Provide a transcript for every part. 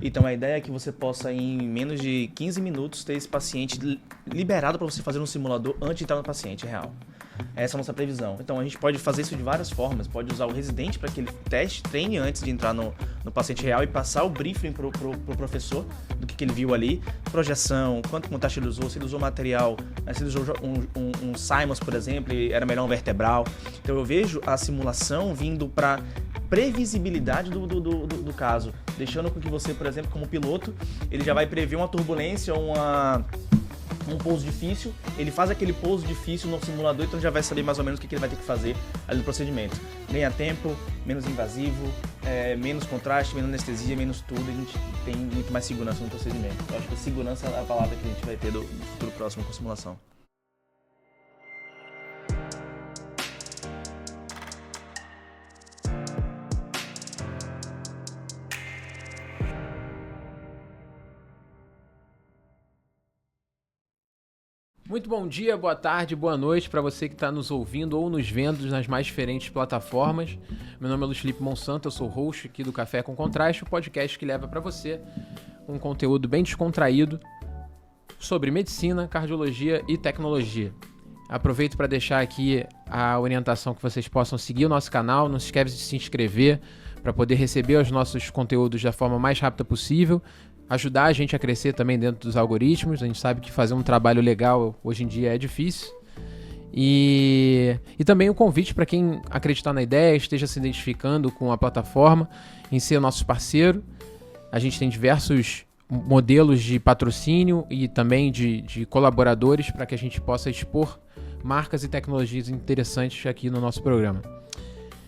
Então a ideia é que você possa, em menos de 15 minutos, ter esse paciente liberado para você fazer um simulador antes de entrar no paciente real. Essa é a nossa previsão. Então a gente pode fazer isso de várias formas. Pode usar o residente para que ele treine antes de entrar no paciente real e passar o briefing pro professor do que ele viu ali. Projeção, quanto contraste ele usou, se ele usou material, se ele usou um Simons, por exemplo, e era melhor um vertebral. Então eu vejo a simulação vindo para previsibilidade do caso, deixando com que você, por exemplo, como piloto, ele já vai prever uma turbulência, um pouso difícil, ele faz aquele pouso difícil no simulador, então já vai saber mais ou menos o que ele vai ter que fazer ali no procedimento. Ganha tempo, menos invasivo, menos contraste, menos anestesia, menos tudo, a gente tem muito mais segurança no procedimento. Eu acho que segurança é a palavra que a gente vai ter do futuro próximo com simulação. Muito bom dia, boa tarde, boa noite para você que está nos ouvindo ou nos vendo nas mais diferentes plataformas. Meu nome é Luiz Felipe Monsanto, eu sou host aqui do Café com Contraste, o podcast que leva para você um conteúdo bem descontraído sobre medicina, cardiologia e tecnologia. Aproveito para deixar aqui a orientação que vocês possam seguir o nosso canal, não se esqueça de se inscrever para poder receber os nossos conteúdos da forma mais rápida possível. Ajudar a gente a crescer também dentro dos algoritmos. A gente sabe que fazer um trabalho legal hoje em dia é difícil. E também o convite para quem acreditar na ideia, esteja se identificando com a plataforma, em ser nosso parceiro. A gente tem diversos modelos de patrocínio e também de colaboradores para que a gente possa expor marcas e tecnologias interessantes aqui no nosso programa.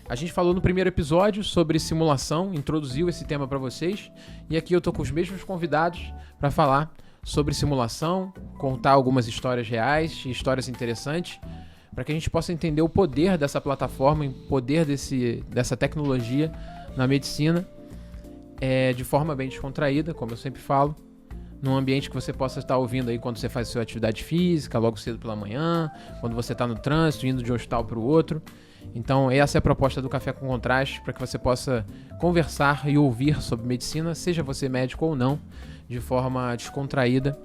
A gente falou no primeiro episódio sobre simulação, introduziu esse tema para vocês, e aqui eu tô com os mesmos convidados para falar sobre simulação, contar algumas histórias reais e histórias interessantes, para que a gente possa entender o poder dessa plataforma, o poder dessa tecnologia na medicina, de forma bem descontraída, como eu sempre falo, num ambiente que você possa estar ouvindo aí quando você faz a sua atividade física, logo cedo pela manhã, quando você está no trânsito, indo de um hospital para o outro. Então essa é a proposta do Café com Contraste, para que você possa conversar e ouvir sobre medicina, seja você médico ou não, de forma descontraída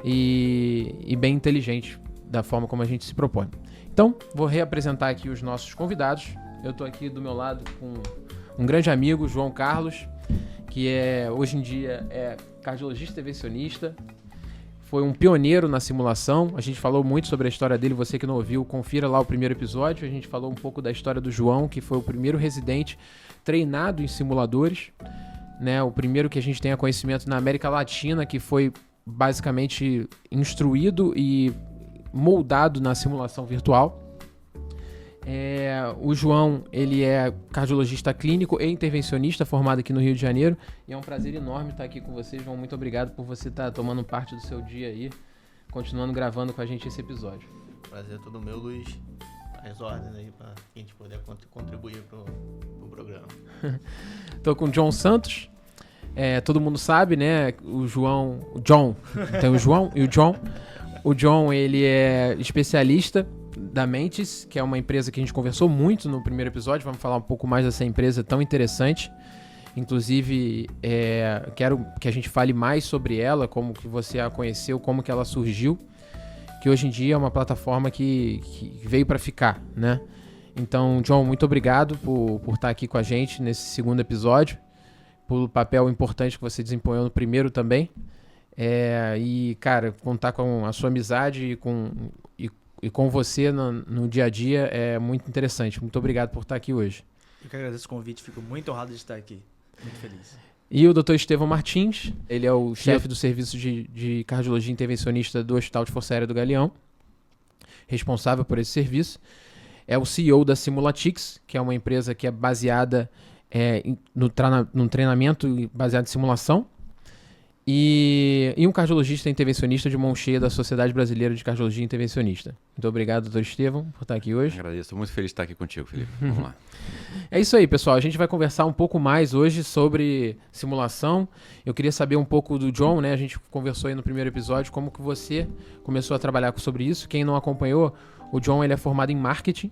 e bem inteligente, da forma como a gente se propõe. Então, vou reapresentar aqui os nossos convidados. Eu estou aqui do meu lado com um grande amigo, João Carlos, que hoje em dia é cardiologista intervencionista, foi um pioneiro na simulação. A gente falou muito sobre a história dele, você que não ouviu, confira lá o primeiro episódio. A gente falou um pouco da história do João, que foi o primeiro residente treinado em simuladores, né? O primeiro que a gente tenha conhecimento na América Latina, que foi basicamente instruído e moldado na simulação virtual. O João, ele é cardiologista clínico e intervencionista, formado aqui no Rio de Janeiro, e é um prazer enorme estar aqui com você, João. Muito obrigado por você estar tomando parte do seu dia aí, continuando gravando com a gente esse episódio. Prazer todo meu, Luiz. As ordens aí para a gente poder contribuir pro programa. Tô com o John Santos. Todo mundo sabe, né? O John. Tem o João e o John. O John, ele é especialista da Mentes, que é uma empresa que a gente conversou muito no primeiro episódio. Vamos falar um pouco mais dessa empresa tão interessante. Inclusive, quero que a gente fale mais sobre ela, como que você a conheceu, como que ela surgiu, que hoje em dia é uma plataforma que veio para ficar, né? Então, John, muito obrigado por estar aqui com a gente nesse segundo episódio, pelo papel importante que você desempenhou no primeiro também. E, cara, contar com a sua amizade e com você no dia a dia é muito interessante. Muito obrigado por estar aqui hoje. Eu que agradeço o convite, fico muito honrado de estar aqui. Muito feliz. E o Dr. Estevão Martins, ele é o chefe do serviço de cardiologia intervencionista do Hospital de Força Aérea do Galeão, responsável por esse serviço. É o CEO da Simulatix, que é uma empresa que é baseada no treinamento baseado em simulação. E um cardiologista intervencionista de mão cheia da Sociedade Brasileira de Cardiologia Intervencionista. Muito obrigado, doutor Estevão, por estar aqui hoje. Agradeço, estou muito feliz de estar aqui contigo, Felipe. Vamos lá. É isso aí, pessoal. A gente vai conversar um pouco mais hoje sobre simulação. Eu queria saber um pouco do John, né? A gente conversou aí no primeiro episódio como que você começou a trabalhar sobre isso. Quem não acompanhou, O John, ele é formado em marketing.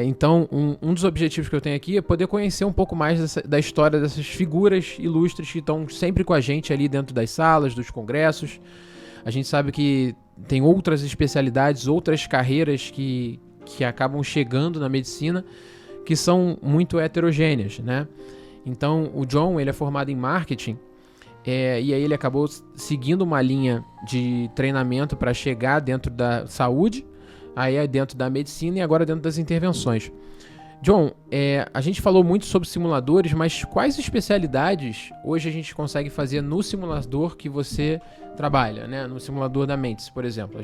Então, um dos objetivos que eu tenho aqui é poder conhecer um pouco mais da história dessas figuras ilustres que estão sempre com a gente ali dentro das salas, dos congressos. A gente sabe que tem outras especialidades, outras carreiras que acabam chegando na medicina que são muito heterogêneas, né? Então, o John, ele é formado em marketing. E aí ele acabou seguindo uma linha de treinamento para chegar dentro da saúde, aí é dentro da medicina e agora dentro das intervenções. John, a gente falou muito sobre simuladores, mas quais especialidades hoje a gente consegue fazer no simulador que você trabalha, né? No simulador da Mentes, por exemplo.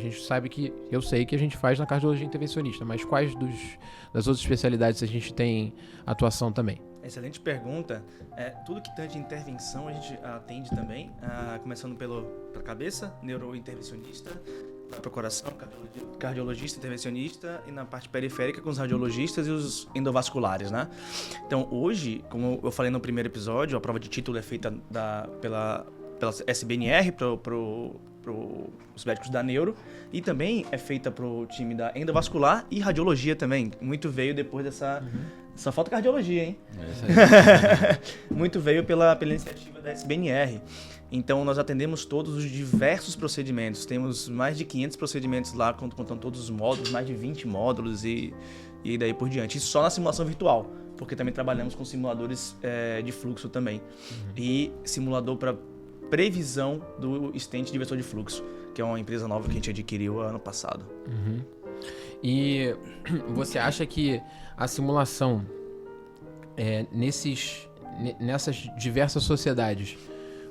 Eu sei que a gente faz na cardiologia intervencionista, mas quais das outras especialidades a gente tem atuação também? Excelente pergunta. Tudo que tange intervenção a gente atende também, começando pela cabeça, neurointervencionista, para o coração, cardiologista, intervencionista, e na parte periférica com os radiologistas e os endovasculares, né? Então, hoje, como eu falei no primeiro episódio, a prova de título é feita pela SBNR para os médicos da neuro, e também é feita para o time da endovascular e radiologia também. Muito veio depois dessa... Só falta cardiologia, hein? Muito veio pela iniciativa da SBNR. Então, nós atendemos todos os diversos procedimentos. Temos mais de 500 procedimentos lá, contando todos os módulos, mais de 20 módulos e daí por diante. Isso só na simulação virtual, porque também trabalhamos com simuladores de fluxo também. E simulador para previsão do stent de vetor de fluxo, que é uma empresa nova que a gente adquiriu ano passado. E você acha que a simulação nessas diversas sociedades,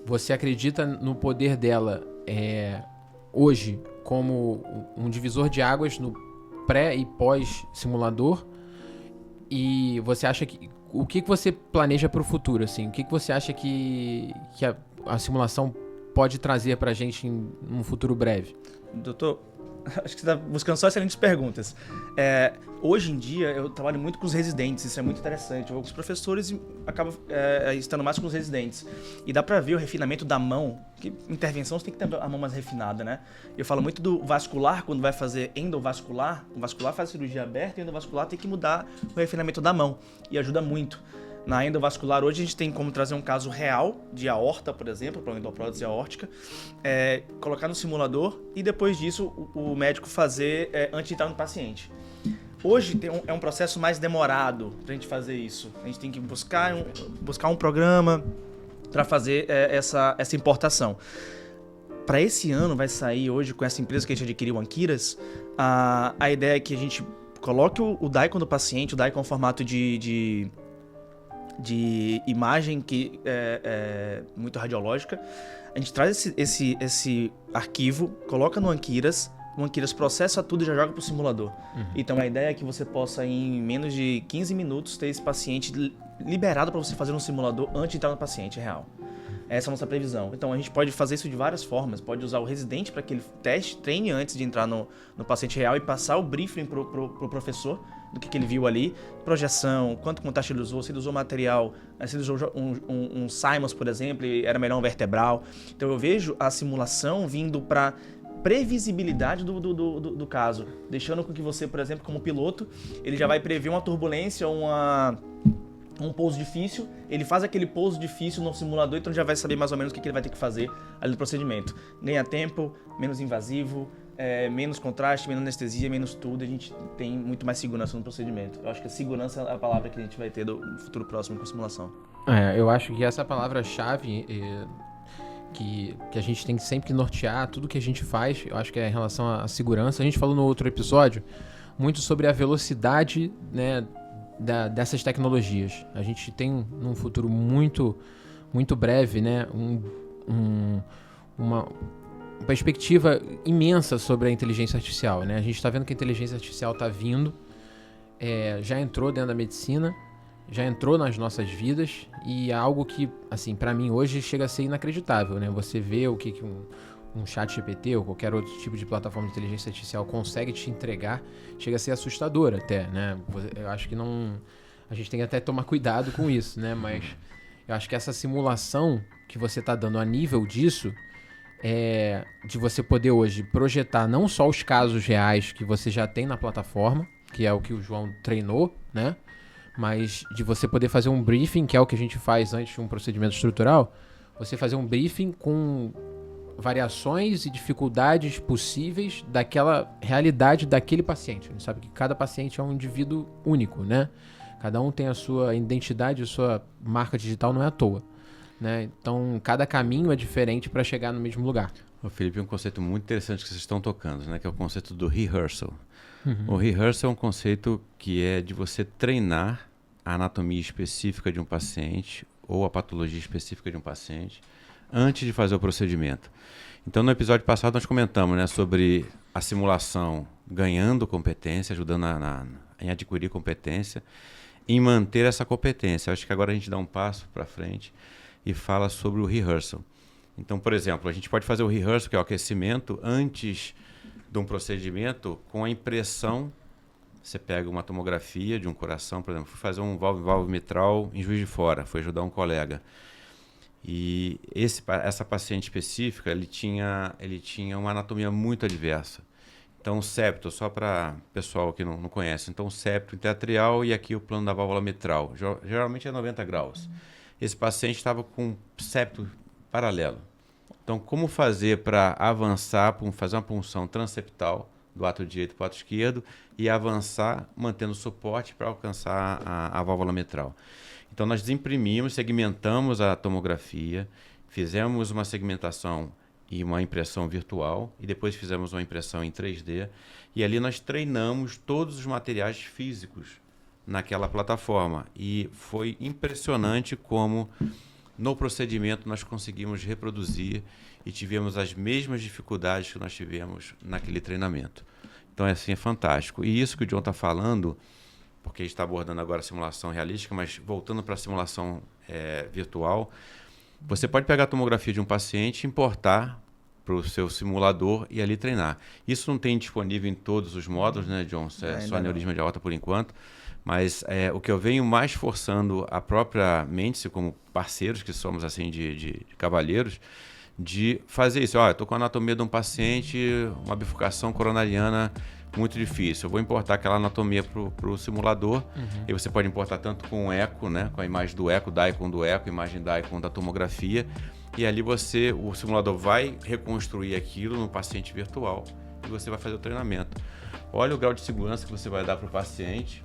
você acredita no poder dela hoje como um divisor de águas no pré e pós simulador? E você acha que o que você planeja para o futuro, assim? O que você acha que a simulação pode trazer para a gente em um futuro breve? Doutor, acho que você está buscando só excelentes perguntas. Hoje em dia, eu trabalho muito com os residentes, isso é muito interessante. Os professores acabam estando mais com os residentes. E dá para ver o refinamento da mão, que intervenção você tem que ter a mão mais refinada, né? Eu falo muito do vascular, quando vai fazer endovascular. O vascular faz cirurgia aberta e o endovascular tem que mudar o refinamento da mão. E ajuda muito. Na endovascular, hoje a gente tem como trazer um caso real de aorta, por exemplo, para uma endoprótese aórtica, colocar no simulador e depois disso o médico fazer antes de entrar no paciente. Hoje é um processo mais demorado para a gente fazer isso. A gente tem que buscar um programa para fazer essa importação. Para esse ano vai sair hoje com essa empresa que a gente adquiriu, Anquiras, a ideia é que a gente coloque o Daikon do paciente, o Daikon formato de imagem que é muito radiológica. A gente traz esse arquivo, coloca no Anquiras, o Anquiras processa tudo e já joga para o simulador. Então a ideia é que você possa, em menos de 15 minutos, ter esse paciente liberado para você fazer um simulador antes de entrar no paciente real. Essa é a nossa previsão. Então a gente pode fazer isso de várias formas. Pode usar o residente para que ele treine antes de entrar no paciente real e passar o briefing pro professor do que ele viu ali. Projeção, quanto contraste ele usou, se ele usou material, se ele usou um Simons, por exemplo, e era melhor um vertebral. Então eu vejo a simulação vindo para previsibilidade do caso, deixando com que você, por exemplo, como piloto, ele já vai prever uma turbulência, um pouso difícil, ele faz aquele pouso difícil no simulador, então já vai saber mais ou menos o que ele vai ter que fazer ali no procedimento. Ganha tempo, menos invasivo, menos contraste, menos anestesia, menos tudo, a gente tem muito mais segurança no procedimento. Eu acho que a segurança é a palavra que a gente vai ter do futuro próximo com a simulação. Eu acho que essa palavra-chave que a gente tem sempre que nortear tudo que a gente faz, eu acho que é em relação à segurança. A gente falou no outro episódio muito sobre a velocidade, né, dessas tecnologias. A gente tem num futuro muito, muito breve, né, uma perspectiva imensa sobre a inteligência artificial, né? A gente está vendo que a inteligência artificial está vindo, já entrou dentro da medicina, já entrou nas nossas vidas e é algo que, assim, para mim hoje chega a ser inacreditável, né? Você vê o que um chat GPT ou qualquer outro tipo de plataforma de inteligência artificial consegue te entregar, chega a ser assustador até, né? Eu acho que a gente tem que até tomar cuidado com isso, né? Mas eu acho que essa simulação que você está dando a nível disso de você poder hoje projetar não só os casos reais que você já tem na plataforma, que é o que o João treinou, né? Mas de você poder fazer um briefing, que é o que a gente faz antes de um procedimento estrutural, você fazer um briefing com variações e dificuldades possíveis daquela realidade daquele paciente. A gente sabe que cada paciente é um indivíduo único, né? Cada um tem a sua identidade, a sua marca digital, não é à toa, né? Então, cada caminho é diferente para chegar no mesmo lugar. O Felipe, um conceito muito interessante que vocês estão tocando, né? Que é o conceito do rehearsal. O rehearsal é um conceito que é de você treinar a anatomia específica de um paciente ou a patologia específica de um paciente antes de fazer o procedimento. Então, no episódio passado, nós comentamos, né, sobre a simulação ganhando competência, ajudando em adquirir competência, em manter essa competência. Acho que agora a gente dá um passo para frente e fala sobre o rehearsal. Então, por exemplo, a gente pode fazer o rehearsal, que é o aquecimento, antes de um procedimento com a impressão. Você pega uma tomografia de um coração, por exemplo, fui fazer um válvula mitral em Juiz de Fora, foi ajudar um colega. E essa paciente específica, ele tinha uma anatomia muito adversa. Então, o septo, só para pessoal que não conhece, então o septo intratrial e aqui o plano da válvula mitral. Geralmente é 90 graus. Esse paciente estava com septo paralelo. Então, como fazer para avançar, fazer uma punção transeptal do ato direito para o ato esquerdo e avançar mantendo suporte para alcançar a válvula mitral. Então, nós desimprimimos, segmentamos a tomografia, fizemos uma segmentação e uma impressão virtual e depois fizemos uma impressão em 3D e ali nós treinamos todos os materiais físicos naquela plataforma e foi impressionante como no procedimento nós conseguimos reproduzir e tivemos as mesmas dificuldades que nós tivemos naquele treinamento. Então, assim, é fantástico. E isso que o John está falando, porque a gente está abordando agora a simulação realística, mas voltando para a simulação virtual, você pode pegar a tomografia de um paciente, importar para o seu simulador e ali treinar. Isso não tem disponível em todos os módulos, né, John? É só aneurisma de aorta por enquanto. Mas o que eu venho mais forçando a própria Mendes, como parceiros que somos assim de cavalheiros, de fazer isso. Eu estou com a anatomia de um paciente, uma bifurcação coronariana muito difícil. Eu vou importar aquela anatomia para o simulador. E você pode importar tanto com o eco, né, com a imagem do eco, DICOM do eco, imagem DICOM da tomografia. E ali o simulador vai reconstruir aquilo no paciente virtual e você vai fazer o treinamento. Olha o grau de segurança que você vai dar para o paciente,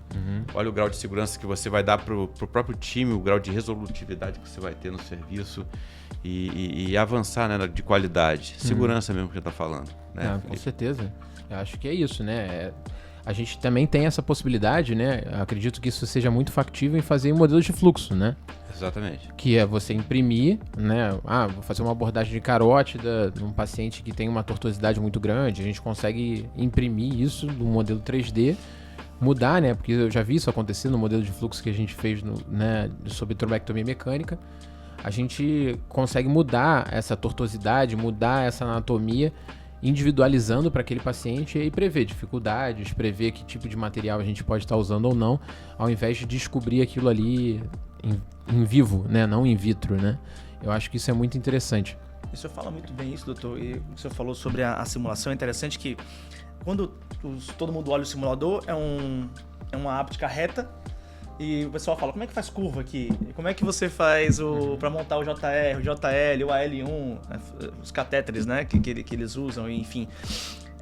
olha o grau de segurança que você vai dar para o próprio time, o grau de resolutividade que você vai ter no serviço e avançar, né, de qualidade. Segurança mesmo que você está falando. Né, com certeza. Eu acho que é isso, né? A gente também tem essa possibilidade, né? Eu acredito que isso seja muito factível em fazer um modelo de fluxo, né? Exatamente. Que é você imprimir, né? Vou fazer uma abordagem de carótida num paciente que tem uma tortuosidade muito grande. A gente consegue imprimir isso no modelo 3D, mudar, né? Porque eu já vi isso acontecer no modelo de fluxo que a gente fez sobre trombectomia mecânica. A gente consegue mudar essa tortuosidade, mudar essa anatomia, individualizando para aquele paciente e prever dificuldades, prever que tipo de material a gente pode estar usando ou não, ao invés de descobrir aquilo ali em vivo, né? Não in vitro, né? Eu acho que isso é muito interessante. O senhor fala muito bem isso, doutor, e o senhor falou sobre a simulação. É interessante que quando todo mundo olha o simulador, é uma áptica reta, e o pessoal fala, como é que faz curva aqui? E como é que você faz para montar o JR, o JL, o AL1, os catéteres, né, que eles usam, enfim.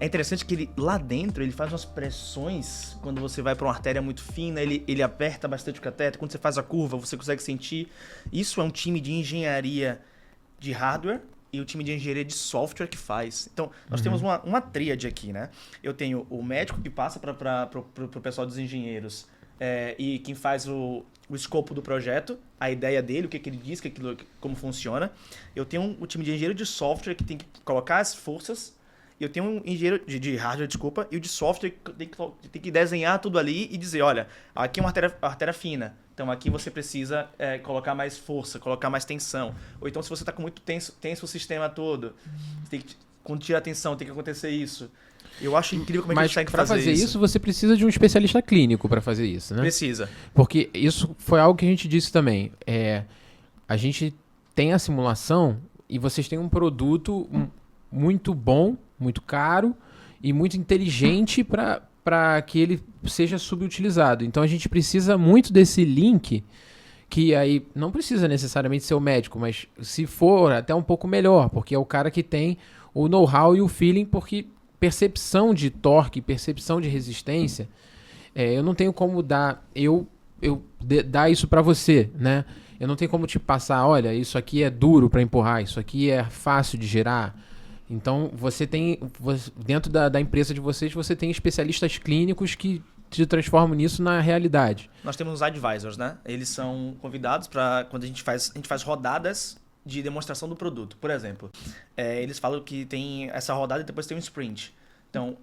É interessante que lá dentro ele faz umas pressões quando você vai para uma artéria muito fina, ele aperta bastante o catéter, quando você faz a curva você consegue sentir. Isso é um time de engenharia de hardware e o time de engenharia de software que faz. Então, nós temos uma tríade aqui, né? Eu tenho o médico que passa para o pessoal dos engenheiros e quem faz o escopo do projeto, a ideia dele, o que ele diz, como funciona. Eu tenho o time de engenheiro de software que tem que colocar as forças. Eu tenho um engenheiro de hardware, e o de software tem que desenhar tudo ali e dizer, olha, aqui é uma artéria fina, então aqui você precisa colocar mais força, colocar mais tensão. Ou então se você está com muito tenso o sistema todo, quando tira a tensão tem que acontecer isso. Eu acho incrível como a gente consegue fazer isso. Mas para fazer isso, você precisa de um especialista clínico para fazer isso, né? Precisa. Porque isso foi algo que a gente disse também. A gente tem a simulação e vocês têm um produto muito bom, muito caro e muito inteligente para que ele seja subutilizado. Então a gente precisa muito desse link, que aí não precisa necessariamente ser o médico, mas se for até um pouco melhor, porque é o cara que tem o know-how e o feeling, porque percepção de torque, percepção de resistência, eu não tenho como dar isso para você, né? Eu não tenho como te passar, olha, isso aqui é duro para empurrar, isso aqui é fácil de gerar. Então, dentro da empresa de vocês, você tem especialistas clínicos que te transformam nisso na realidade. Nós temos os advisors, né? Eles são convidados para quando a gente faz rodadas de demonstração do produto. Por exemplo, eles falam que tem essa rodada e depois tem um sprint. Então,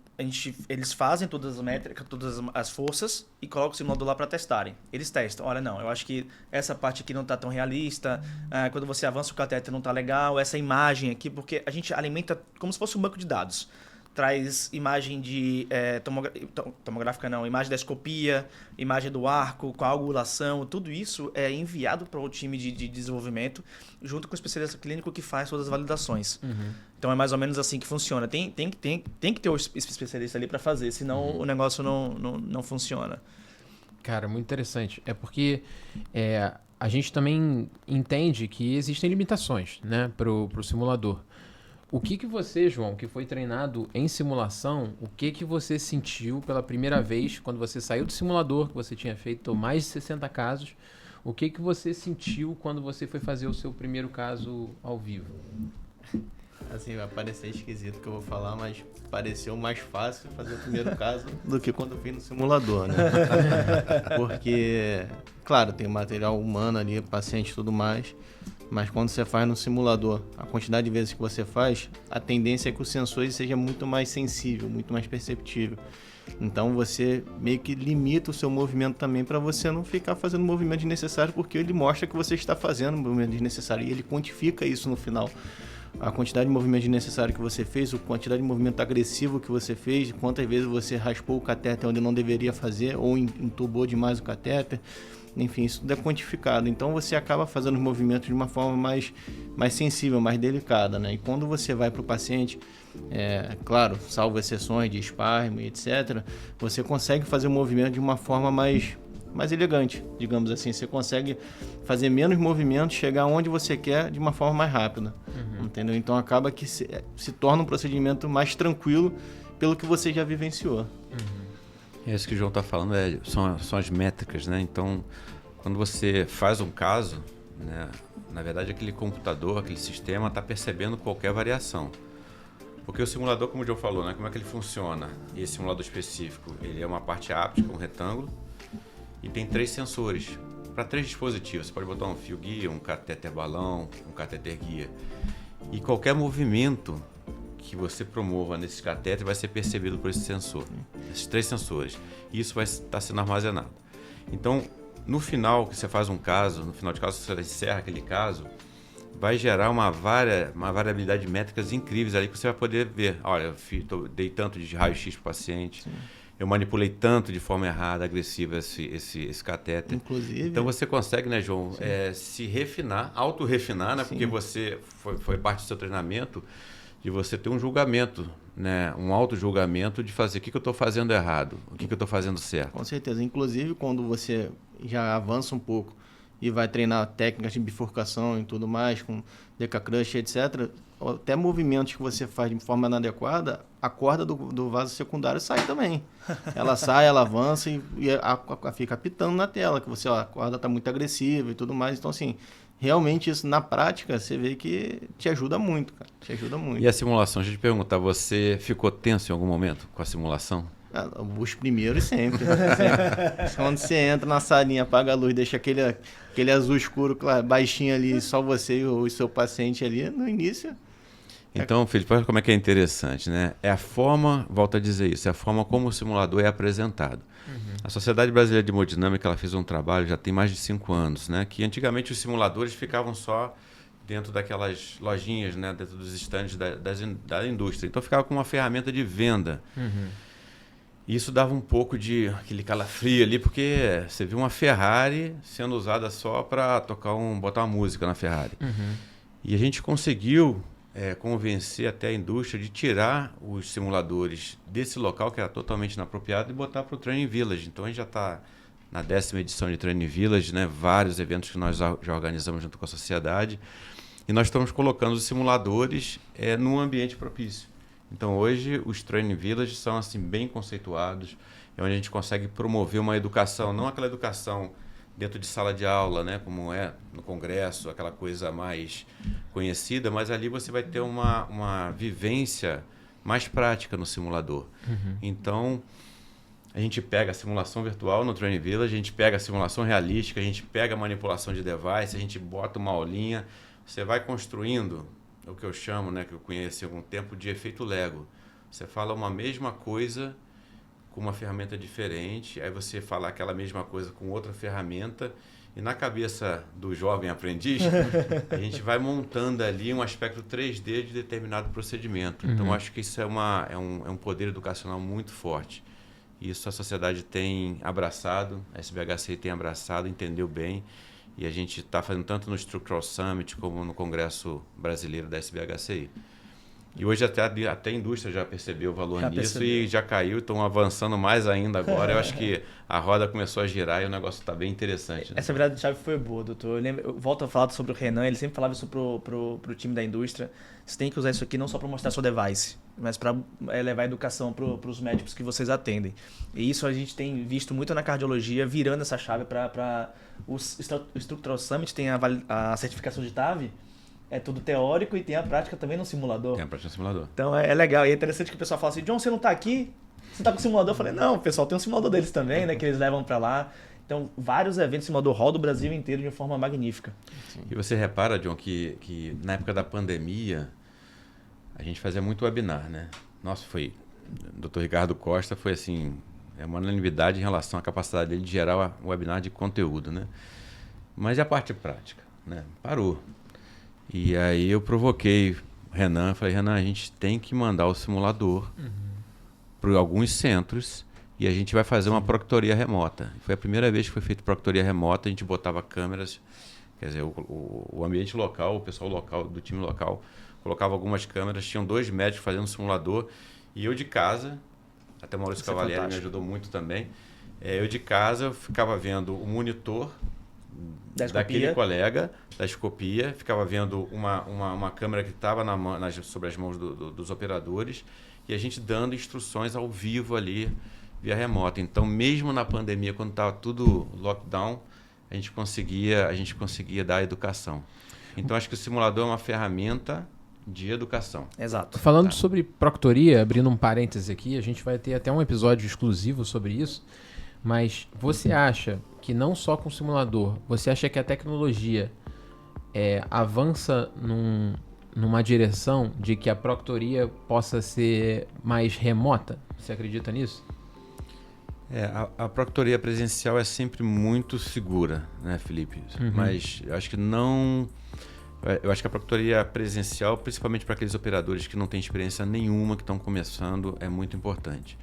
eles fazem todas as métricas, todas as forças e colocam o simulador lá para testarem. Eles testam. Olha, não, eu acho que essa parte aqui não está tão realista. Quando você avança o catéter não está legal. Essa imagem aqui, porque a gente alimenta como se fosse um banco de dados. Traz imagem de tomográfica não, imagem da escopia, imagem do arco, com a angulação, tudo isso é enviado para o time de desenvolvimento, junto com o especialista clínico que faz todas as validações. Uhum. Então é mais ou menos assim que funciona. Tem que ter o especialista ali para fazer, senão o negócio não funciona. Cara, muito interessante. É porque a gente também entende que existem limitações, né, pro simulador. O que você, João, que foi treinado em simulação, o que você sentiu pela primeira vez quando você saiu do simulador, que você tinha feito mais de 60 casos, o que você sentiu quando você foi fazer o seu primeiro caso ao vivo? Assim, vai parecer esquisito o que eu vou falar, mas pareceu mais fácil fazer o primeiro caso do que quando eu fui no simulador, né? Porque, claro, tem material humano ali, paciente e tudo mais, mas quando você faz no simulador, a quantidade de vezes que você faz, a tendência é que o sensor seja muito mais sensível, muito mais perceptível. Então você meio que limita o seu movimento também para você não ficar fazendo movimento desnecessário, porque ele mostra que você está fazendo movimento desnecessário e ele quantifica isso no final. A quantidade de movimento desnecessário que você fez, a quantidade de movimento agressivo que você fez, quantas vezes você raspou o catéter onde não deveria fazer ou entubou demais o catéter. Enfim, isso tudo é quantificado. Então você acaba fazendo os movimentos de uma forma mais sensível, mais delicada, né? E quando você vai para o paciente, claro, salvo exceções de espasmo e etc., você consegue fazer o movimento de uma forma mais elegante, digamos assim. Você consegue fazer menos movimentos, chegar onde você quer de uma forma mais rápida. Uhum. Entendeu? Então acaba que se torna um procedimento mais tranquilo pelo que você já vivenciou. Uhum. Isso que o João está falando são as métricas, né? Então, quando você faz um caso, né, na verdade aquele computador, aquele sistema está percebendo qualquer variação. Porque o simulador, como o João falou, né, como é que ele funciona? E esse simulador específico, ele é uma parte áptica, um retângulo, e tem 3 sensores para 3 dispositivos. Você pode botar um fio guia, um catéter balão, um catéter guia. E qualquer movimento que você promova nesse catéter vai ser percebido por esse sensor, esses 3 sensores. E isso vai estar sendo armazenado. Então, no final que você faz um caso, no final de caso você encerra aquele caso, vai gerar uma variabilidade de métricas incríveis ali que você vai poder ver. Olha, eu dei tanto de raio-x para o paciente. Sim. Eu manipulei tanto de forma errada, agressiva esse catéter. Inclusive. Então você consegue, né, João, se refinar, auto-refinar, né? Sim. Porque você foi parte do seu treinamento de você ter um julgamento, né? Um auto-julgamento de fazer o que eu estou fazendo errado, o que eu estou fazendo certo. Com certeza. Inclusive, quando você já avança um pouco e vai treinar técnicas de bifurcação e tudo mais, com decacrush, etc., até movimentos que você faz de forma inadequada, a corda do vaso secundário sai também. Ela sai, ela avança e fica apitando na tela, que você, a corda está muito agressiva e tudo mais. Então, assim, realmente isso na prática, você vê que te ajuda muito, cara. Te ajuda muito. E a simulação? Deixa eu te perguntar, você ficou tenso em algum momento com a simulação? Os primeiros sempre. Quando você entra na salinha, apaga a luz, deixa aquele azul escuro baixinho ali, só você e o seu paciente ali, no início. Então, Felipe, olha como é que é interessante, né? É a forma, volto a dizer isso, é a forma como o simulador é apresentado. Uhum. A Sociedade Brasileira de Hemodinâmica, ela fez um trabalho, já tem mais de 5 anos, né? Que antigamente os simuladores ficavam só dentro daquelas lojinhas, né? Dentro dos estandes da indústria. Então ficava com uma ferramenta de venda. Uhum. E isso dava um pouco de aquele calafrio ali, porque você viu uma Ferrari sendo usada só para botar uma música na Ferrari. Uhum. E a gente conseguiu convencer até a indústria de tirar os simuladores desse local que era totalmente inapropriado e botar para o Training Village. Então a gente já está na 10ª edição de Training Village, né? Vários eventos que nós já organizamos junto com a sociedade. E nós estamos colocando os simuladores num ambiente propício. Então hoje os Training Villages são assim, bem conceituados, é onde a gente consegue promover uma educação, não aquela educação dentro de sala de aula, né, como é no congresso, aquela coisa mais conhecida, mas ali você vai ter uma vivência mais prática no simulador. Então, a gente pega a simulação virtual no Training Village, a gente pega a simulação realística, a gente pega a manipulação de device, a gente bota uma aulinha, você vai construindo o que eu chamo, né, que eu conheci há algum tempo, de efeito Lego. Você fala uma mesma coisa com uma ferramenta diferente, aí você fala aquela mesma coisa com outra ferramenta, e na cabeça do jovem aprendiz, a gente vai montando ali um aspecto 3D de determinado procedimento. Então, acho que isso é um poder educacional muito forte. Isso a sociedade tem abraçado, a SBHCI tem abraçado, entendeu bem, e a gente está fazendo tanto no Structural Summit como no Congresso Brasileiro da SBHCI. E hoje até a indústria já percebeu o valor nisso e já caiu, estão avançando mais ainda agora. Eu acho que a roda começou a girar e o negócio está bem interessante. Né? Essa virada de chave foi boa, doutor. Eu volto a falar sobre o Renan, ele sempre falava isso pro time da indústria. Você tem que usar isso aqui não só para mostrar seu device, mas para levar a educação para os médicos que vocês atendem. E isso a gente tem visto muito na cardiologia, virando essa chave para o Structural Summit, tem a certificação de TAV. É tudo teórico e tem a prática também no simulador. Tem a prática no simulador. Então é legal. E é interessante que o pessoal fala assim, John, você não está aqui? Você está com o simulador? Eu falei, não, pessoal, tem um simulador deles também, né? Que eles levam para lá. Então, vários eventos de simulador roda o Brasil inteiro de uma forma magnífica. Sim. E você repara, John, que na época da pandemia, a gente fazia muito webinar, né? Nossa, o Dr. Ricardo Costa foi assim, uma unanimidade em relação à capacidade dele de gerar um webinar de conteúdo, né? Mas e a parte prática, né? Parou. E aí eu provoquei o Renan, falei, Renan, a gente tem que mandar o simulador para alguns centros e a gente vai fazer uma proctoria remota. Foi a primeira vez que foi feita proctoria remota, a gente botava câmeras, quer dizer, o ambiente local, o pessoal local, do time local, colocava algumas câmeras, tinham 2 médicos fazendo simulador e eu de casa, até o Maurício Cavalieri me ajudou muito também, eu de casa ficava vendo o monitor daquele colega da escopia, ficava vendo uma câmera que estava sobre as mãos dos operadores e a gente dando instruções ao vivo ali via remota. Então, mesmo na pandemia, quando estava tudo lockdown, a gente conseguia dar educação. Então, acho que o simulador é uma ferramenta de educação. Exato. Falando sobre proctoria, abrindo um parêntese aqui, a gente vai ter até um episódio exclusivo sobre isso, mas você acha que não só com o simulador, você acha que a tecnologia avança numa direção de que a proctoria possa ser mais remota? Você acredita nisso? A proctoria presencial é sempre muito segura, né, Felipe? Mas eu acho que não... Eu acho que a proctoria presencial, principalmente para aqueles operadores que não têm experiência nenhuma, que estão começando, é muito importante.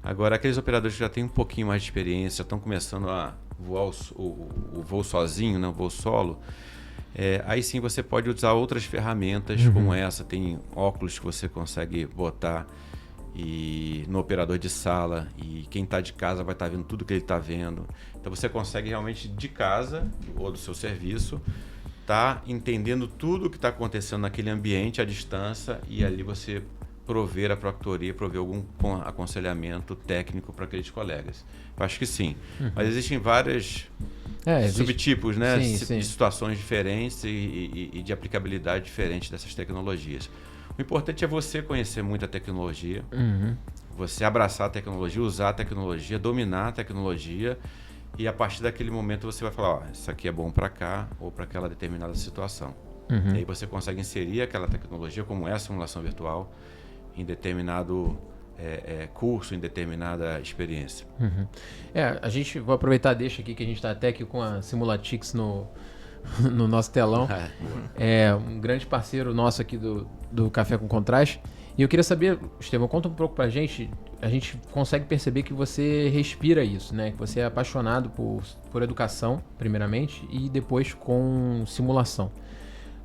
Agora, aqueles operadores que já têm um pouquinho mais de experiência, já estão começando a voar o voo sozinho, né, o voo solo, aí sim você pode usar outras ferramentas como essa. Tem óculos que você consegue botar no operador de sala e quem está de casa vai estar vendo tudo que ele está vendo. Então você consegue realmente de casa ou do seu serviço estar entendendo tudo o que está acontecendo naquele ambiente à distância e ali você prover a proctoria, prover algum aconselhamento técnico para aqueles colegas. Eu acho que sim. Mas existem vários subtipos, né, de situações diferentes e de aplicabilidade diferente dessas tecnologias. O importante é você conhecer muito a tecnologia, você abraçar a tecnologia, usar a tecnologia, dominar a tecnologia e a partir daquele momento você vai falar, isso aqui é bom para cá ou para aquela determinada situação. E aí você consegue inserir aquela tecnologia, como é a simulação virtual, em determinado curso, em determinada experiência. A gente, vou aproveitar, deixa aqui que a gente está até aqui com a Simulatix no nosso telão. Um grande parceiro nosso aqui do Café com Contraste. E eu queria saber, Estevão, conta um pouco pra gente. A gente consegue perceber que você respira isso, né? Que você é apaixonado por educação, primeiramente, e depois com simulação.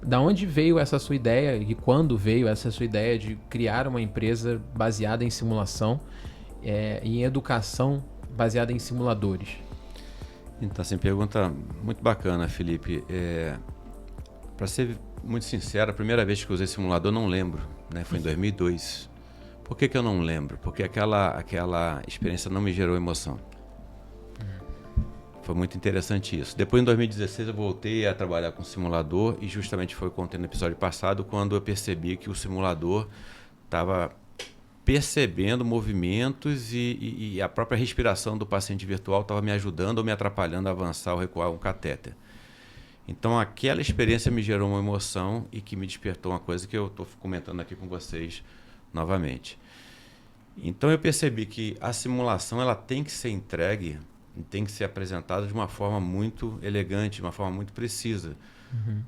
Da onde veio essa sua ideia e quando veio essa sua ideia de criar uma empresa baseada em simulação e em educação baseada em simuladores? Então, assim, pergunta muito bacana, Felipe. Para ser muito sincero, a primeira vez que eu usei simulador, não lembro, né? Foi em 2002. Por que eu não lembro? Porque aquela experiência não me gerou emoção. Foi muito interessante isso. Depois, em 2016, eu voltei a trabalhar com simulador e justamente foi contando no episódio passado quando eu percebi que o simulador estava percebendo movimentos e a própria respiração do paciente virtual estava me ajudando ou me atrapalhando a avançar ou recuar um catéter. Então, aquela experiência me gerou uma emoção e que me despertou uma coisa que eu estou comentando aqui com vocês novamente. Então, eu percebi que a simulação ela tem que ser entregue, tem que ser apresentada de uma forma muito elegante, de uma forma muito precisa.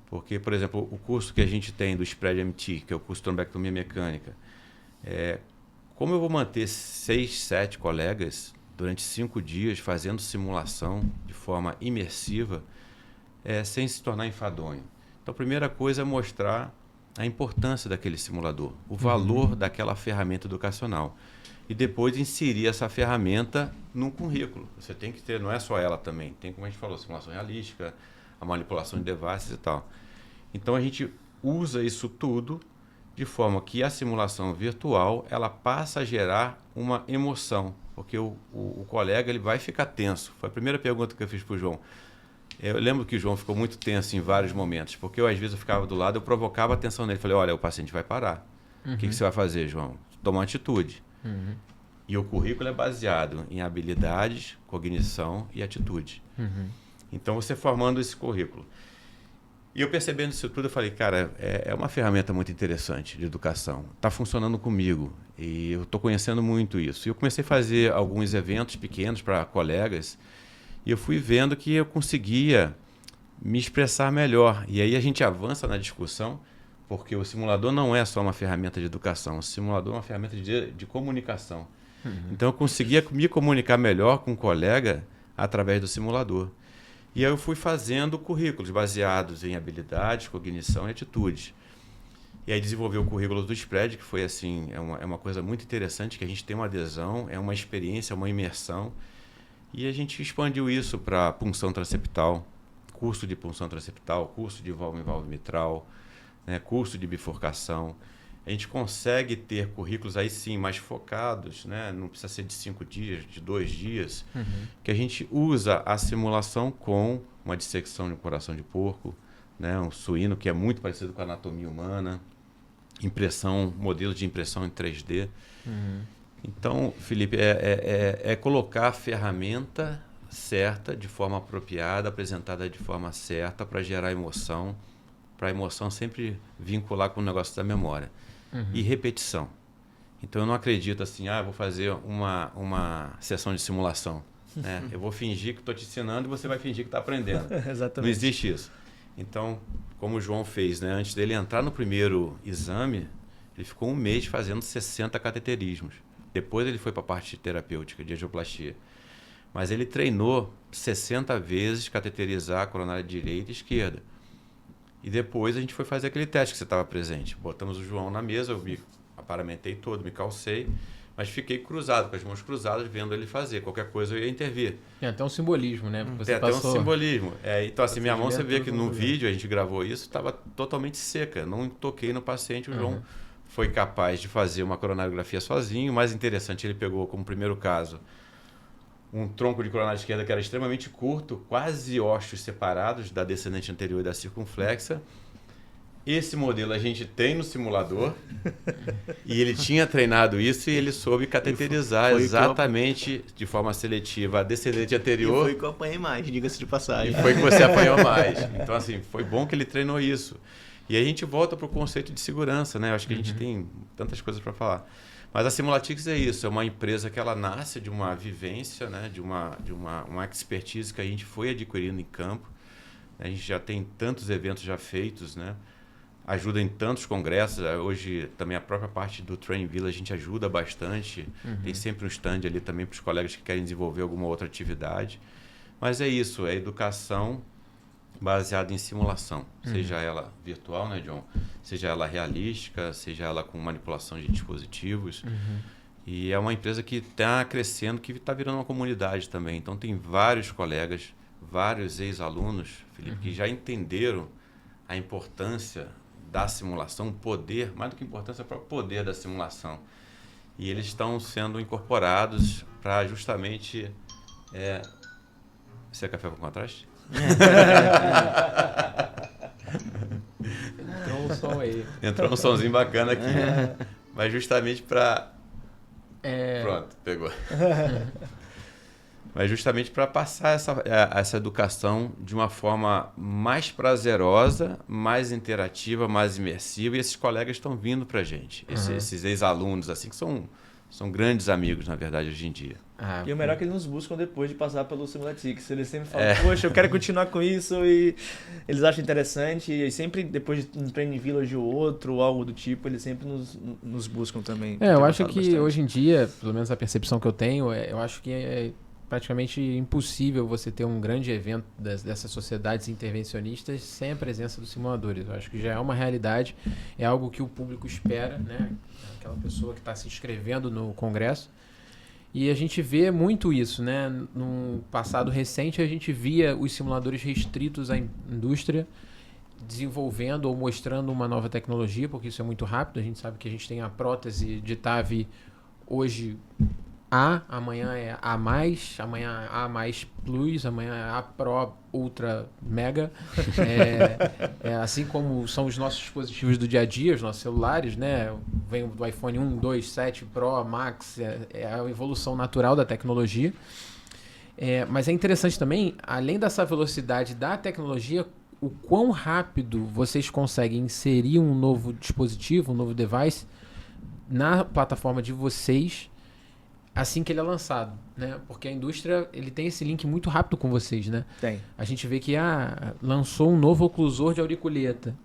Porque, por exemplo, o curso que a gente tem do SPRED-MT, que é o curso de trombectomia mecânica, como eu vou manter 6, 7 colegas durante 5 dias fazendo simulação de forma imersiva, sem se tornar enfadonho? Então, a primeira coisa é mostrar a importância daquele simulador, o valor daquela ferramenta educacional. E depois inserir essa ferramenta num currículo. Você tem que ter, não é só ela também, tem, como a gente falou, simulação realística, a manipulação de devices e tal. Então, a gente usa isso tudo de forma que a simulação virtual ela passa a gerar uma emoção, porque o colega ele vai ficar tenso. Foi a primeira pergunta que eu fiz para o João. Eu lembro que o João ficou muito tenso em vários momentos, porque às vezes eu ficava do lado, eu provocava a atenção nele. Falei, olha, o paciente vai parar. O que você vai fazer, João? Toma uma atitude. E o currículo é baseado em habilidades, cognição e atitude. Então, você formando esse currículo. E eu percebendo isso tudo, eu falei, cara, é uma ferramenta muito interessante de educação. Está funcionando comigo e eu estou conhecendo muito isso. E eu comecei a fazer alguns eventos pequenos para colegas e eu fui vendo que eu conseguia me expressar melhor. E aí a gente avança na discussão, porque o simulador não é só uma ferramenta de educação, o simulador é uma ferramenta de comunicação. Então eu conseguia me comunicar melhor com um colega através do simulador. E aí eu fui fazendo currículos baseados em habilidades, cognição e atitudes. E aí desenvolvi o currículo do SPRED, que foi assim, é uma coisa muito interessante, que a gente tem uma adesão, é uma experiência, uma imersão. E a gente expandiu isso para punção transeptal, curso de punção transeptal, curso de válvula em válvula mitral, né, curso de bifurcação. A gente consegue ter currículos aí sim mais focados, né? Não precisa ser de 5 dias, de 2 dias, que a gente usa a simulação com uma dissecção de um coração de porco, né? Um suíno que é muito parecido com a anatomia humana, modelos de impressão em 3D. Então, Felipe, é colocar a ferramenta certa, de forma apropriada, apresentada de forma certa para gerar emoção, para a emoção sempre vincular com o negócio da memória. E repetição. Então eu não acredito assim, vou fazer uma sessão de simulação. Né? Eu vou fingir que estou te ensinando e você vai fingir que está aprendendo. Exatamente. Não existe isso. Então, como o João fez, né? Antes dele entrar no primeiro exame, ele ficou 1 mês fazendo 60 cateterismos. Depois ele foi para a parte terapêutica, de angioplastia. Mas ele treinou 60 vezes cateterizar a coronária direita e esquerda. E depois a gente foi fazer aquele teste que você estava presente. Botamos o João na mesa, eu me aparamentei todo, me calcei, mas fiquei cruzado, com as mãos cruzadas, vendo ele fazer. Qualquer coisa eu ia intervir. Tem até um simbolismo, né? Tem até um simbolismo. Então, assim, minha mão, você vê que no vídeo, a gente gravou isso, estava totalmente seca. Não toquei no paciente, o João foi capaz de fazer uma coronariografia sozinho. O mais interessante, ele pegou como primeiro caso um tronco de coronária esquerda que era extremamente curto, quase ósseos separados da descendente anterior e da circunflexa. Esse modelo a gente tem no simulador e ele tinha treinado isso e ele soube cateterizar exatamente de forma seletiva a descendente anterior. E foi que eu apanhei mais, diga-se de passagem. E foi que você apanhou mais. Então, assim, foi bom que ele treinou isso. E aí a gente volta para o conceito de segurança, né? Eu acho que a gente tem tantas coisas para falar. Mas a Simulatix é isso, é uma empresa que ela nasce de uma vivência, né? de uma expertise que a gente foi adquirindo em campo. A gente já tem tantos eventos já feitos, né? Ajuda em tantos congressos. Hoje também a própria parte do Train Village a gente ajuda bastante. Tem sempre um stand ali também para os colegas que querem desenvolver alguma outra atividade. Mas é isso, é educação baseada em simulação, seja ela virtual, né, John? Seja ela realística, seja ela com manipulação de dispositivos. E é uma empresa que está crescendo, que está virando uma comunidade também. Então tem vários colegas, vários ex-alunos, Felipe, que já entenderam a importância da simulação, o poder, mais do que importância, é o próprio poder da simulação. E eles estão sendo incorporados para justamente... Você é café com contraste? Entrou um som aí. Entrou um somzinho bacana aqui. Mas justamente para... Pronto, pegou. Mas justamente para passar essa educação de uma forma mais prazerosa, mais interativa, mais imersiva. E esses colegas estão vindo para a gente. Esses ex-alunos, assim, que são grandes amigos, na verdade, hoje em dia. E o melhor é que eles nos buscam depois de passar pelo Simulatix. Eles sempre falam, poxa, eu quero continuar com isso, e eles acham interessante. E sempre, depois de um Training Village ou outro, ou algo do tipo, eles sempre nos buscam também. Eu acho que bastante. Hoje em dia, pelo menos a percepção que eu tenho, eu acho que é praticamente impossível você ter um grande evento dessas sociedades intervencionistas sem a presença dos simuladores. Eu acho que já é uma realidade, é algo que o público espera, né? Aquela pessoa que está se inscrevendo no congresso. E a gente vê muito isso, né? No passado recente, a gente via os simuladores restritos à indústria desenvolvendo ou mostrando uma nova tecnologia, porque isso é muito rápido. A gente sabe que a gente tem a prótese de TAV hoje A, amanhã é A+, amanhã é A+, Plus, amanhã é A Pro Ultra Mega. Assim como são os nossos dispositivos do dia a dia, os nossos celulares, né? Vem do iPhone 1, 2, 7 Pro, Max, é a evolução natural da tecnologia. Mas é interessante também, além dessa velocidade da tecnologia, o quão rápido vocês conseguem inserir um novo dispositivo, um novo device na plataforma de vocês assim que ele é lançado, né? Porque a indústria, ele tem esse link muito rápido com vocês, né? Tem. A gente vê que lançou um novo oclusor de auriculeta.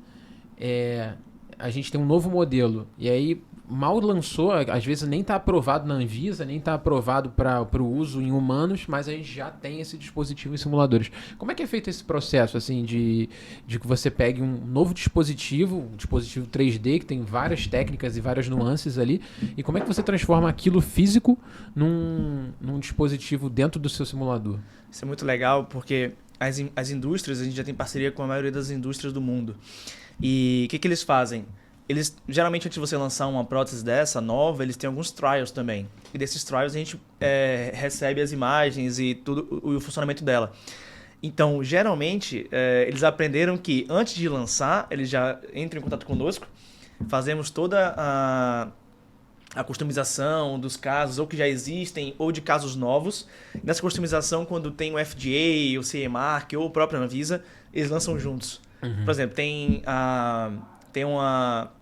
A gente tem um novo modelo. E aí, mal lançou, às vezes nem está aprovado na Anvisa, nem está aprovado para o uso em humanos, mas a gente já tem esse dispositivo em simuladores. Como é que é feito esse processo, assim, de que você pegue um novo dispositivo, um dispositivo 3D, que tem várias técnicas e várias nuances ali, e como é que você transforma aquilo físico num dispositivo dentro do seu simulador? Isso é muito legal, porque as indústrias, a gente já tem parceria com a maioria das indústrias do mundo. E o que eles fazem? Eles, geralmente, antes de você lançar uma prótese dessa nova, eles têm alguns trials também. E desses trials a gente recebe as imagens e tudo, o funcionamento dela. Então, geralmente, eles aprenderam que antes de lançar, eles já entram em contato conosco, fazemos toda a customização dos casos, ou que já existem, ou de casos novos. Nessa customização, quando tem o FDA, o CE Mark ou o próprio Anvisa, eles lançam juntos. Por exemplo, tem uma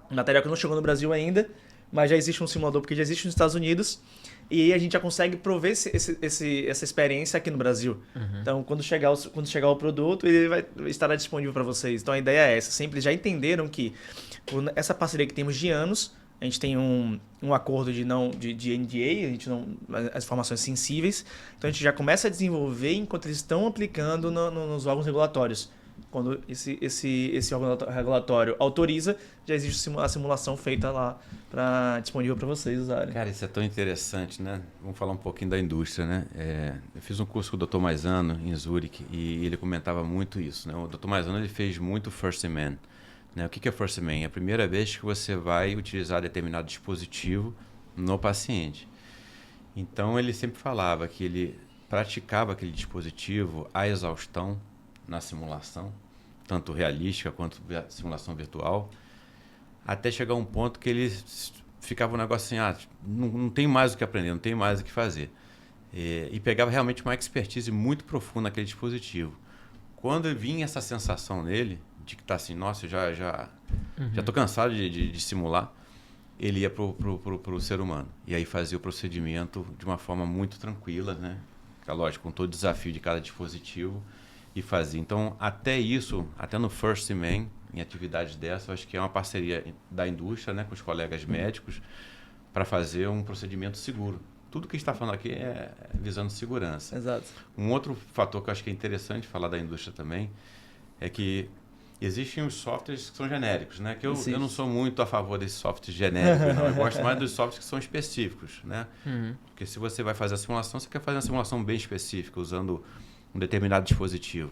material que não chegou no Brasil ainda, mas já existe um simulador porque já existe nos Estados Unidos, e aí a gente já consegue prover essa experiência aqui no Brasil. Então, quando chegar o produto, ele estará disponível para vocês. Então, a ideia é essa. Sempre já entenderam que essa parceria que temos de anos, a gente tem um acordo de NDA, a gente as informações sensíveis, então a gente já começa a desenvolver enquanto eles estão aplicando nos órgãos regulatórios. Quando esse órgão regulatório autoriza, já existe a simulação feita lá disponível para vocês usarem. Cara, isso é tão interessante, né? Vamos falar um pouquinho da indústria, né? Eu fiz um curso com o Dr. Maisano em Zurique e ele comentava muito isso, né? O Dr. Maisano, ele fez muito First in Man, né? O que é First in Man? É a primeira vez que você vai utilizar determinado dispositivo no paciente. Então, ele sempre falava que ele praticava aquele dispositivo à exaustão na simulação, tanto realística quanto simulação virtual, até chegar a um ponto que ele ficava um negócio assim, não tem mais o que aprender, não tem mais o que fazer. E pegava realmente uma expertise muito profunda naquele dispositivo. Quando vinha essa sensação nele, de que está assim, nossa, já estou cansado de simular, ele ia pro ser humano. E aí fazia o procedimento de uma forma muito tranquila, né? Lógico, com todo o desafio de cada dispositivo, e fazia. Então, até isso, até no First in Man, em atividades dessa, eu acho que é uma parceria da indústria, né, com os colegas médicos, para fazer um procedimento seguro. tudo que a gente está falando aqui é visando segurança. Exato. Um outro fator que eu acho que é interessante falar da indústria também é que existem os softwares que são genéricos, né? Que eu não sou muito a favor desses softwares genéricos, não. Eu gosto mais dos softwares que são específicos, né? Porque se você vai fazer a simulação, você quer fazer uma simulação bem específica, usando um determinado dispositivo.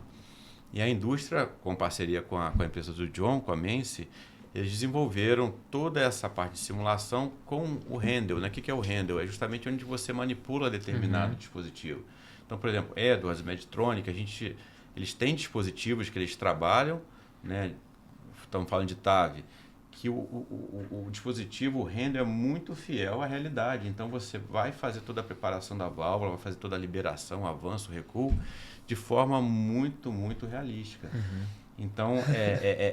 E a indústria, com parceria com a empresa do John, com a Mense, eles desenvolveram toda essa parte de simulação com o handle, né? O que é o handle? É justamente onde você manipula determinado dispositivo. Então, por exemplo, Edwards, Medtronic, eles têm dispositivos que eles trabalham, né? Estamos falando de TAV, que o dispositivo, o handle, é muito fiel à realidade. Então, você vai fazer toda a preparação da válvula, vai fazer toda a liberação, avanço, recuo, de forma muito, muito realística. Então,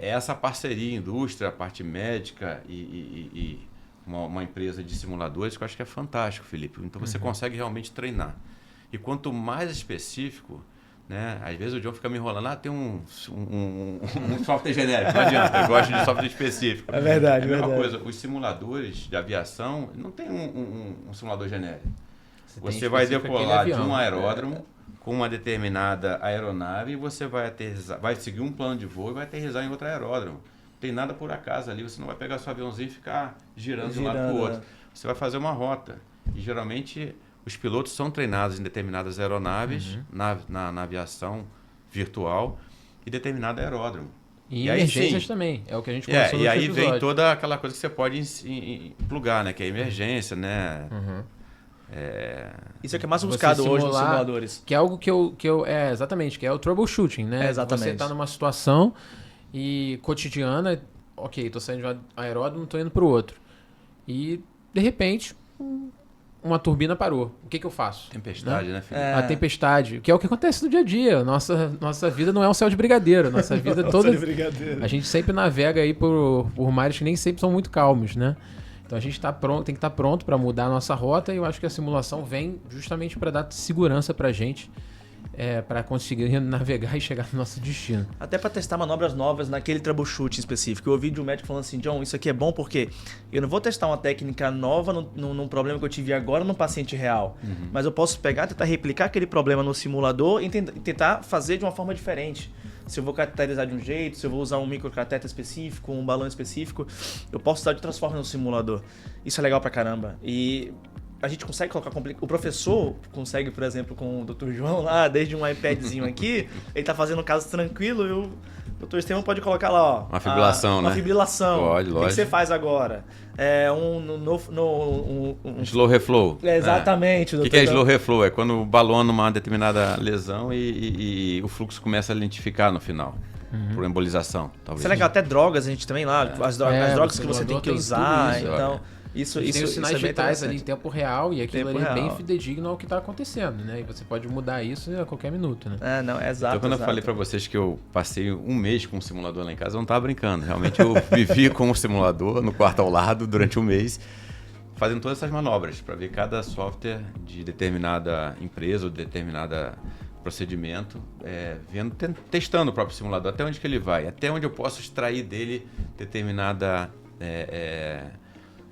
essa parceria indústria, a parte médica e uma empresa de simuladores que eu acho que é fantástico, Felipe. Então, você consegue realmente treinar. E quanto mais específico, né? Às vezes o John fica me enrolando, tem um software genérico, não adianta, eu gosto de software específico. É verdade, a mesma verdade. coisa, os simuladores de aviação não tem um simulador genérico. Você vai vai decolar de um aeródromo com uma determinada aeronave e você vai seguir um plano de voo e vai aterrissar em outro aeródromo. Não tem nada por acaso ali, você não vai pegar seu aviãozinho e ficar girando de um lado para o outro. Você vai fazer uma rota. E geralmente os pilotos são treinados em determinadas aeronaves, na aviação virtual e determinado aeródromo. E emergências também, é o que a gente conversou no E aí episódio. vem toda aquela coisa que você pode plugar, né? Que é a emergência, né? Isso é o que é mais Você buscado hoje nos simular, simuladores. Que é algo que eu exatamente, que é o troubleshooting, né? Exatamente. Você está numa situação e cotidiana, ok, tô saindo de um aeródromo, tô indo para o outro. E, de repente, uma turbina parou. O que eu faço? Tempestade, né, Felipe? A tempestade, que é o que acontece no dia a dia. Nossa vida não é um céu de brigadeiro. Nossa vida toda... A gente sempre navega aí por mares que nem sempre são muito calmos, né? Então a gente tem que estar pronto para mudar a nossa rota e eu acho que a simulação vem justamente para dar segurança para a gente, para conseguir navegar e chegar no nosso destino. Até para testar manobras novas naquele troubleshooting específico. Eu ouvi de um médico falando assim, John, isso aqui é bom porque eu não vou testar uma técnica nova num problema que eu tive agora no paciente real, mas eu posso pegar, tentar replicar aquele problema no simulador e tentar fazer de uma forma diferente. Se eu vou cateterizar de um jeito, se eu vou usar um microcateter específico, um balão específico, eu posso usar de outras formas no simulador. Isso é legal pra caramba. E a gente consegue colocar... O professor consegue, por exemplo, com o Dr. João lá, desde um iPadzinho aqui, ele tá fazendo um caso tranquilo e o Dr. Estevam pode colocar lá, ó... Uma fibrilação, né? Uma fibrilação. Pode, lógico. O que você faz agora? Slow reflow. Exatamente. O que é slow reflow? É quando o balão numa determinada lesão e o fluxo começa a lentificar no final. Por embolização, talvez. Isso é legal. Até drogas, a gente também lá. As drogas que você tem que usar. Então... Isso tem os sinais vitais ali em tempo real e aquilo ali é bem real. fidedigno ao que está acontecendo, né? E você pode mudar isso a qualquer minuto, né? Não, é exato. Então, quando eu falei para vocês que eu passei um mês com um simulador lá em casa, eu não estava brincando. Realmente, eu vivi com um simulador no quarto ao lado durante um mês, fazendo todas essas manobras para ver cada software de determinada empresa ou de determinada procedimento, testando o próprio simulador, até onde que ele vai, até onde eu posso extrair dele determinada...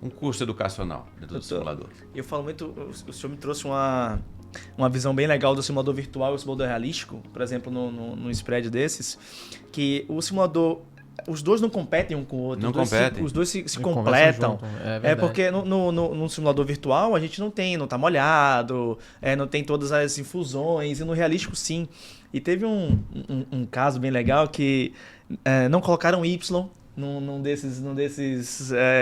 um curso educacional dentro do simulador. Eu falo muito, o senhor me trouxe uma visão bem legal do simulador virtual e o simulador realístico, por exemplo, num spread desses, que o simulador, os dois não competem um com o outro. Não competem. Os dois se completam. É porque no simulador virtual a gente não tá molhado, não tem todas as infusões, e no realístico sim. E teve um caso bem legal que não colocaram Y num desses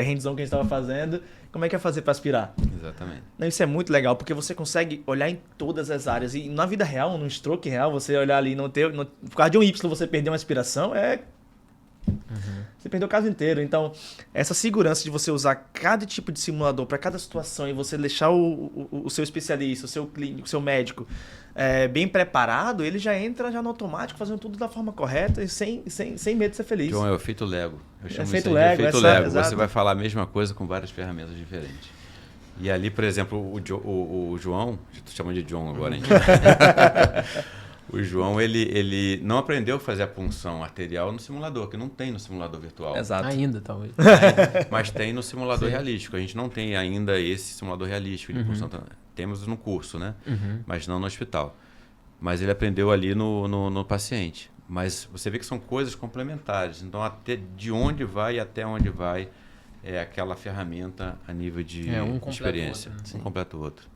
hands-on que a gente estava fazendo. Como é que é fazer para aspirar? Exatamente. Isso é muito legal, porque você consegue olhar em todas as áreas. E na vida real, no stroke real, você olhar ali, por causa de um Y você perder uma aspiração, você perdeu o caso inteiro. Então, essa segurança de você usar cada tipo de simulador para cada situação e você deixar o seu especialista, o seu clínico, o seu médico bem preparado, ele já entra no automático, fazendo tudo da forma correta e sem medo de ser feliz. John, é o efeito Lego. Eu chamo efeito isso Lego, de efeito Lego. Você vai falar a mesma coisa com várias ferramentas diferentes. E ali, por exemplo, o João, estou chamando de John agora, hein? O João, ele não aprendeu a fazer a punção arterial no simulador, que não tem no simulador virtual. Exato. Ainda, talvez. Mas tem no simulador realístico. A gente não tem ainda esse simulador realístico de punção temos no curso, né? Mas não no hospital. Mas ele aprendeu ali no paciente. Mas você vê que são coisas complementares. Então, até de onde vai e até onde vai é aquela ferramenta a nível de experiência. Um completa o outro.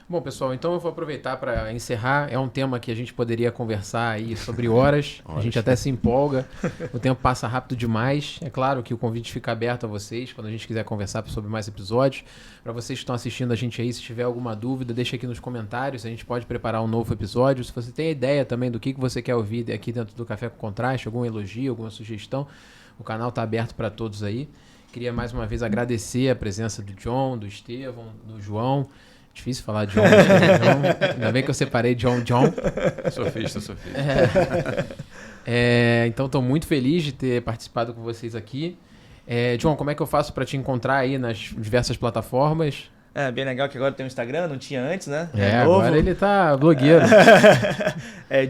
Bom, pessoal, então eu vou aproveitar para encerrar. É um tema que a gente poderia conversar aí sobre horas. A gente até se empolga. O tempo passa rápido demais. É claro que o convite fica aberto a vocês quando a gente quiser conversar sobre mais episódios. Para vocês que estão assistindo a gente aí, se tiver alguma dúvida, deixa aqui nos comentários. A gente pode preparar um novo episódio. Se você tem ideia também do que você quer ouvir aqui dentro do Café com Contraste, algum elogio, alguma sugestão, o canal está aberto para todos aí. Queria mais uma vez agradecer a presença do John, do Estevão, do João. Difícil falar John. Ainda bem que eu separei John. Sofista. Então, estou muito feliz de ter participado com vocês aqui. John, como é que eu faço para te encontrar aí nas diversas plataformas? Bem legal que agora tem um Instagram, não tinha antes, né? Novo. Agora ele tá blogueiro.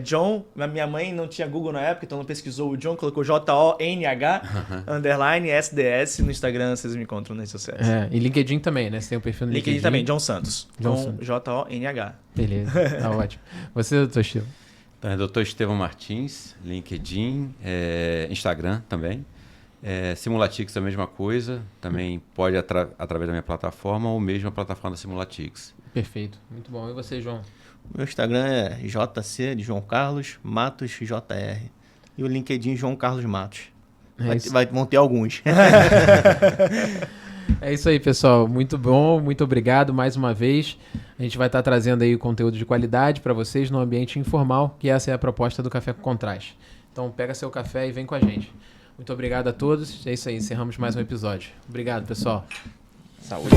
John, minha mãe não tinha Google na época, então não pesquisou o John, colocou JONH underline SDS no Instagram, vocês me encontram nas redes sociais. E LinkedIn também, né? Você tem um perfil no LinkedIn. LinkedIn também, John Santos. John JONH. Beleza, tá ótimo. Você, doutor Estevão? Então, Dr. Estevão Martins, LinkedIn, Instagram também. Simulatix é a mesma coisa, também pode através da minha plataforma ou mesmo a plataforma da Simulatix. Perfeito, muito bom. E você, João? Meu Instagram é JC de João Carlos Matos JR e o LinkedIn João Carlos Matos. Vão ter alguns. É isso aí, pessoal. Muito bom, muito obrigado mais uma vez. A gente vai estar trazendo aí conteúdo de qualidade para vocês no ambiente informal, que essa é a proposta do Café com Contraste. Então pega seu café e vem com a gente. Muito obrigado a todos. É isso aí, encerramos mais um episódio. Obrigado, pessoal. Saúde.